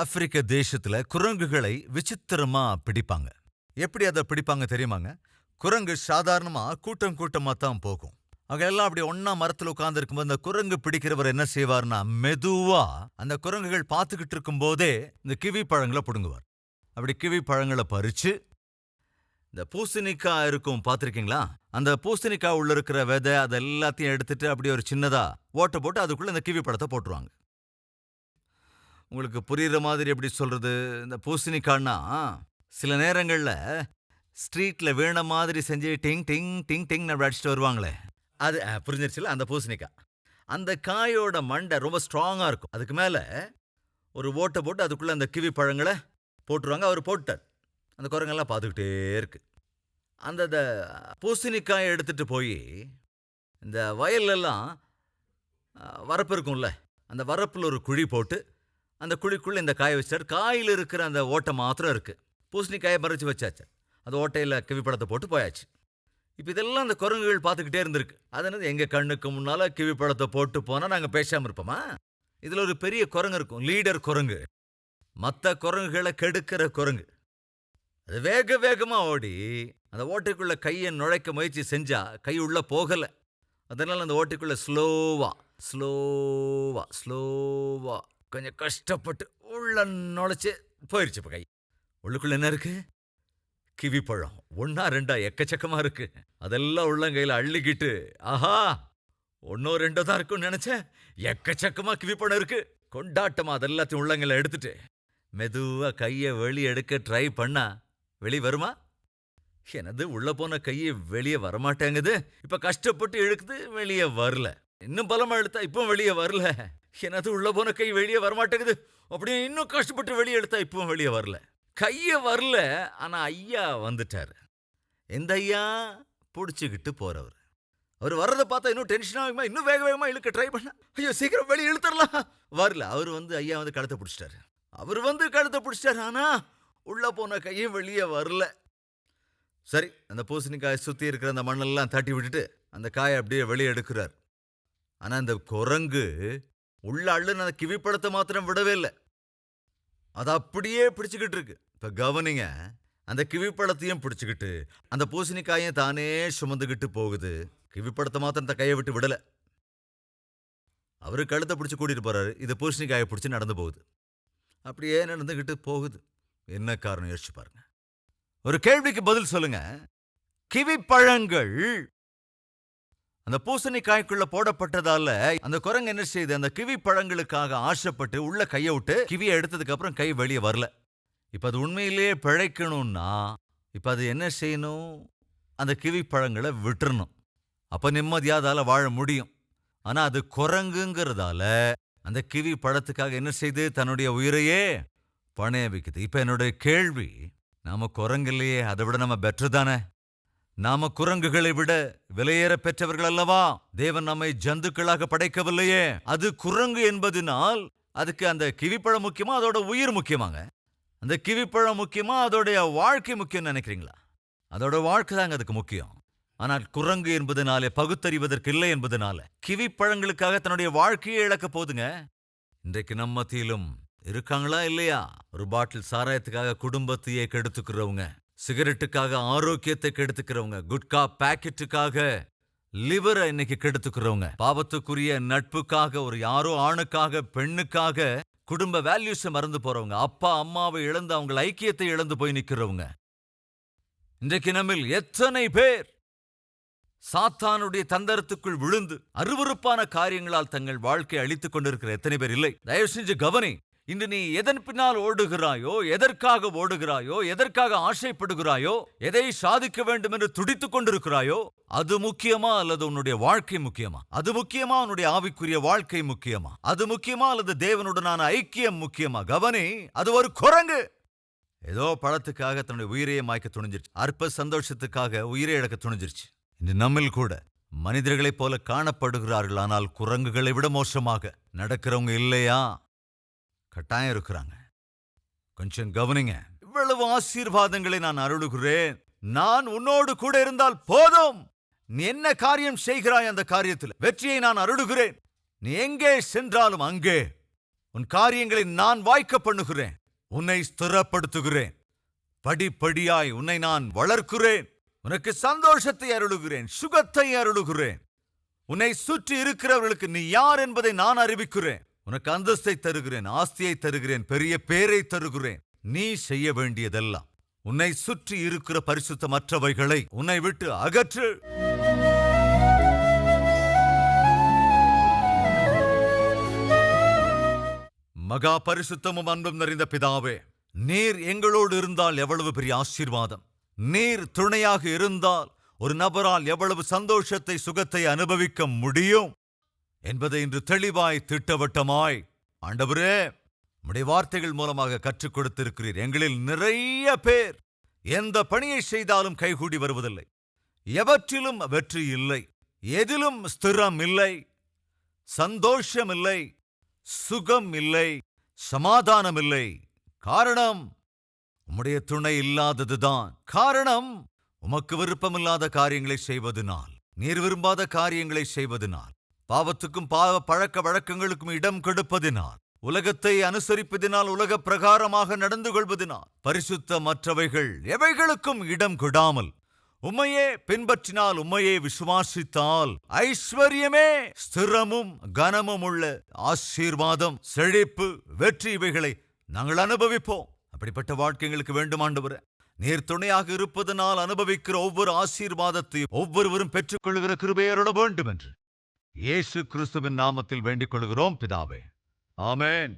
ஆப்பிரிக்க தேசத்துல குரங்குகளை விசித்திரமா பிடிப்பாங்க. எப்படி அதை பிடிப்பாங்க தெரியுமாங்க? குரங்கு சாதாரணமா கூட்டம் கூட்டமா தான் போகும். அவங்க எல்லாம் அப்படி ஒன்னா மரத்துல உட்கார்ந்து இருக்கும்போது அந்த குரங்கு பிடிக்கிறவர் என்ன செய்வார்னா, மெதுவா அந்த குரங்குகள் பார்த்துக்கிட்டு இருக்கும் போதே இந்த கிவி பழங்களை புடுங்குவார். அப்படி கிவி பழங்களை பறிச்சு இந்த பூசணிக்காய் இருக்கும் பார்த்திருக்கீங்களா? அந்த பூசணிக்காய் உள்ள இருக்கிற விதை அதை எல்லாத்தையும் எடுத்துட்டு அப்படியே ஒரு சின்னதா ஓட்டை போட்டு அதுக்குள்ள இந்த கிவி பழத்தை போட்டுருவாங்க. உங்களுக்கு புரியுற மாதிரி எப்படி சொல்றது? இந்த பூசணிக்காய்னா சில நேரங்கள்ல ஸ்ட்ரீட்ல வீண மாதிரி செஞ்சு டிங் டிங் டிங் டிங் அடிச்சுட்டு வருவாங்களே, அது புரிஞ்சிருச்சுல, அந்த பூசணிக்காய். அந்த காயோட மண்டை ரொம்ப ஸ்ட்ராங்கா இருக்கும். அதுக்கு மேல ஒரு ஓட்டை போட்டு அதுக்குள்ள அந்த கிவி பழங்களை போட்டுருவாங்க. அவர் போட்டார். அந்த குரங்கெல்லாம் பார்த்துக்கிட்டே இருக்கு. அந்த பூசணிக்காயை எடுத்துட்டு போய் இந்த வயல்லெல்லாம் வரப்பு இருக்கும்ல, அந்த வரப்பில் ஒரு குழி போட்டு அந்த குழிக்குள்ள இந்த காயை வச்சார். காயில் இருக்கிற அந்த ஓட்டை மாத்திரம் இருக்கு. பூசணிக்காயை பறிச்சு வச்சாச்சு. அந்த ஓட்டையில் கிவிப்பழத்தை போட்டு போயாச்சு. இப்போ இதெல்லாம் அந்த குரங்குகள் பார்த்துக்கிட்டே இருந்திருக்கு. அதனால எங்கள் கண்ணுக்கு முன்னால் கிவிப்பழத்தை போட்டு போனால் நாங்கள் பேசாமல் இருப்போமா? இதில் ஒரு பெரிய குரங்கு இருக்கும், லீடர் குரங்கு, மற்ற குரங்குகளை கெடுக்கிற குரங்கு. அது வேக வேகமாக ஓடி அந்த ஓட்டைக்குள்ளே கையை நுழைக்க முயற்சி செஞ்சா கை உள்ள போகலை. அதனால அந்த ஓட்டைக்குள்ளே ஸ்லோவா ஸ்லோவா ஸ்லோவா கொஞ்சம் கஷ்டப்பட்டு உள்ள நுழைச்சு போயிடுச்சு. இப்போ கை உள்ளுக்குள்ள என்ன இருக்கு? கிவி பழம். ஒன்னா ரெண்டா எக்கச்சக்கமா இருக்கு. அதெல்லாம் உள்ளங்கையில் அள்ளிக்கிட்டு, ஆஹா ஒன்னோ ரெண்டோ தான் இருக்கும்னு நினைச்சேன், எக்கச்சக்கமா கிவி பழம் இருக்கு. கொண்டாட்டமா அதெல்லாத்தையும் உள்ளங்கையில எடுத்துட்டு மெதுவா கையை வெளியே எடுக்க ட்ரை பண்ணா வெளியே வருமா? எனது உள்ள போன கையை வெளியே வரமாட்டேங்குது. இப்ப கஷ்டப்பட்டு இழுக்குது, வெளியே வரல. இன்னும் பலமா இழுத்தா இப்போ வெளியே வரல. எனது உள்ள போன கை வெளியே வரமாட்டேங்குது. அப்படியே இன்னும் கஷ்டப்பட்டு வெளியே எடுத்தா இப்போ வெளியே வரல. கைய வரல, ஆனா ஐயா வந்துட்டாரு. எந்த ஐயா? புடிச்சுக்கிட்டு போறவர். அவர் வர்றதை பார்த்தா இன்னும் டென்ஷன் ஆகுமா, இன்னும் வேக வேகமா இழுக்க ட்ரை பண்ண, ஐயோ சீக்கிரம் வெளியே இழுத்துடலாம். வரல. அவர் ஐயா கழுத்தை பிடிச்சிட்டாரு. அவர் கழுத்தை பிடிச்சிட்டாரு. ஆனா உள்ள போன கையும் வெளியே வரல. சரி, அந்த பூசணிக்காயை சுத்தி இருக்கிற அந்த மண்ணெல்லாம் தட்டி விட்டுட்டு அந்த காயை அப்படியே வெளியே எடுக்கிறார். ஆனா அந்த குரங்கு உள்ள அள்ளுன்னு அந்த கிவிப்பழத்தை மாத்திரம் விடவே இல்லை. அது அப்படியே பிடிச்சுக்கிட்டு இருக்கு. இப்ப கவனிங்க, அந்த கிவிப்பழத்தையும் பிடிச்சுக்கிட்டு அந்த பூசணிக்காயும் தானே சுமந்துக்கிட்டு போகுது. கிவிப்பழத்தை மாத்திரம் அந்த கையை விட்டு விடல. அவரு கழுத்தை பிடிச்சு கூட்டிட்டு போறாரு, இது பூசணிக்காயை பிடிச்சு நடந்து போகுது. அப்படியே நடந்துகிட்டு போகுது. என்ன காரணம் யோசிச்சு பாருங்க. ஒரு கேள்விக்கு பதில் சொல்லுங்க. கிவிப்பழங்கள் அந்த பூசணிக்காய்க்குள்ள போடப்பட்டதால அந்த குரங்கு என்ன செய்யுது? அந்த கிவி பழங்களுக்காக ஆசைப்பட்டு உள்ள கையை விட்டு கிவியை எடுத்ததுக்கு அப்புறம் கை வெளியே வரல. இப்ப அது உண்மையிலேயே பிழைக்கணும்னா இப்ப அது என்ன செய்யணும்? அந்த கிவி பழங்களை விட்டுறணும். அப்ப நிம்மதியா அதால வாழ முடியும். ஆனா அது குரங்குங்கிறதால அந்த கிவி பழத்துக்காக என்ன செய்து? தன்னுடைய உயிரையே பணைய வைக்குது. இப்ப என்னுடைய கேள்வி, நாம குரங்கு இல்லையே, அதை விட நம்ம பெட்டர் தானே? நாம குரங்குகளை விட விலையேற பெற்றவர்கள் அல்லவா? தேவன் நம்மை ஜந்துக்களாக படைக்கவில்லையே. அது குரங்கு என்பதனால் அதுக்கு அந்த கிவிப்பழம் முக்கியமா, அதோட உயிர் முக்கியமாங்க? அந்த கிவிப்பழம் முக்கியமா, அதோடைய வாழ்க்கை முக்கியம் நினைக்கிறீங்களா? அதோட வாழ்க்கை தாங்க அதுக்கு முக்கியம். ஆனால் குரங்கு என்பதனாலே பகுத்தறிவதற்கு இல்லை என்பதனால கிவிப்பழங்களுக்காக தன்னுடைய வாழ்க்கையை இழக்க போதுங்க. இன்றைக்கு நம்ம மத்தியிலும் இருக்காங்களா இல்லையா? ஒரு பாட்டில் சாராயத்துக்காக குடும்பத்தையே கெடுத்துக்கிறவங்க, சிகரெட்டுக்காக ஆரோக்கியத்தை கெடுத்துக்கிறவங்க, குட்கா பாக்கெட்டுக்காக லிவரை இன்னைக்கு கெடுத்துக்கிறவங்க, பாவத்துக்குரிய நட்புக்காக ஒரு யாரோ ஆணுக்காக பெண்ணுக்காக குடும்ப வேல்யூஸ் மறந்து போறவங்க, அப்பா அம்மாவை இழந்து அவங்க ஐக்கியத்தை இழந்து போய் நிக்கிறவங்க. இன்றைக்கு நம்மில் எத்தனை பேர் சாத்தானுடைய தந்தரத்துக்குள் விழுந்து அருவருப்பான காரியங்களால் தங்கள் வாழ்க்கையை அழித்துக் கொண்டிருக்கிற எத்தனை பேர் இல்லை? தயவு செஞ்சு கவனி. இன்று நீ எதன் பின்னால் ஓடுகிறாயோ, எதற்காக ஓடுகிறாயோ, எதற்காக ஆசைப்படுகிறாயோ, எதை சாதிக்க வேண்டும் என்று துடித்துக் கொண்டிருக்கிறாயோ, அது முக்கியமா அல்லது உன்னுடைய வாழ்க்கை முக்கியமா? அது முக்கியமா உன்னுடைய ஆவிக்குரிய வாழ்க்கை முக்கியமா? அது முக்கியமா அல்லது தேவனுடனான ஐக்கியம் முக்கியமா? கவனி, அது ஒரு குரங்கு. ஏதோ பழத்துக்காக தன்னுடைய உயிரையே மாய்க்க துணிஞ்சிருச்சு. அற்ப சந்தோஷத்துக்காக உயிரை இழக்க துணிஞ்சிருச்சு. இன்று நம்மில் கூட மனிதர்களைப் போல காணப்படுகிறார்கள், ஆனால் குரங்குகளை விட மோசமாக நடக்கிறவங்க இல்லையா? கட்டாயம் இருக்கிறாங்க. கொஞ்சம் கவனிங்க. இவ்வளவு ஆசீர்வாதங்களை நான் அருளுகிறேன். நான் உன்னோடு கூட இருந்தால் போதும். நீ என்ன காரியம் செய்கிறாய் அந்த காரியத்தில் வெற்றியை நான் அருளுகிறேன். நீ எங்கே சென்றாலும் அங்கே உன் காரியங்களை நான் வாய்க்க பண்ணுகிறேன். உன்னை ஸ்திரப்படுத்துகிறேன். படிப்படியாய் உன்னை நான் வளர்க்கிறேன். உனக்கு சந்தோஷத்தை அருளுகிறேன், சுகத்தை அருளுகிறேன். உன்னை சுற்றி இருக்கிறவர்களுக்கு நீ யார் என்பதை நான் அறிவிக்கிறேன். உனக்கு அந்தஸ்தை தருகிறேன், ஆஸ்தியை தருகிறேன், பெரிய பேரை தருகிறேன். நீ செய்ய வேண்டியதெல்லாம் உன்னை சுற்றி இருக்கிற பரிசுத்தமற்றவைகளை உன்னை விட்டு அகற்று. மகா பரிசுத்தமும் அன்பும் நிறைந்த பிதாவே, நீர் எங்களோடு இருந்தால் எவ்வளவு பெரிய ஆசீர்வாதம். நீர் துணையாக இருந்தால் ஒரு நபரால் எவ்வளவு சந்தோஷத்தை, சுகத்தை அனுபவிக்க முடியும் என்பதை இன்று தெளிவாய் திட்டவட்டமாய் ஆண்டவரே உம்முடைய வார்த்தைகள் மூலமாக கற்றுக் கொடுத்திருக்கிறீர். எங்களில் நிறைய பேர் எந்த பணியை செய்தாலும் கைகூடி வருவதில்லை, எவற்றிலும் வெற்றி இல்லை, எதிலும் ஸ்திரம் இல்லை, சந்தோஷம் இல்லை, சுகம் இல்லை, சமாதானம் இல்லை. காரணம் உம்முடைய துணை இல்லாததுதான். காரணம் உமக்கு விருப்பமில்லாத காரியங்களை செய்வதனால், நீர் விரும்பாத காரியங்களை செய்வதனால், பாவத்துக்கும் பாவ பழக்க வழக்கங்களுக்கும் இடம் கொடுப்பதினால், உலகத்தை அனுசரிப்பதினால், உலக பிரகாரமாக நடந்து கொள்வதினால், பரிசுத்தமற்றவைகள் எவைகளுக்கும் இடம் கொடாமல் உம்மையே பின்பற்றினால், உம்மையே விசுவாசித்தால், ஐஸ்வர்யமே, ஸ்திரமும் கனமும் உள்ள ஆசீர்வாதம், செழிப்பு, வெற்றி இவைகளை நாங்கள் அனுபவிப்போம். அப்படிப்பட்ட வாழ்க்கை எங்களுக்கு வேண்டும் ஆண்டவரே. நீர் துணையாக இருப்பதனால் அனுபவிக்கிற ஒவ்வொரு ஆசீர்வாதத்தையும் ஒவ்வொருவரும் பெற்றுக்கொள்கிற கிருபையை அருள வேண்டும் என்று இயேசு கிறிஸ்துவின் நாமத்தில் வேண்டிக் கொள்கிறோம் பிதாவே. ஆமென்.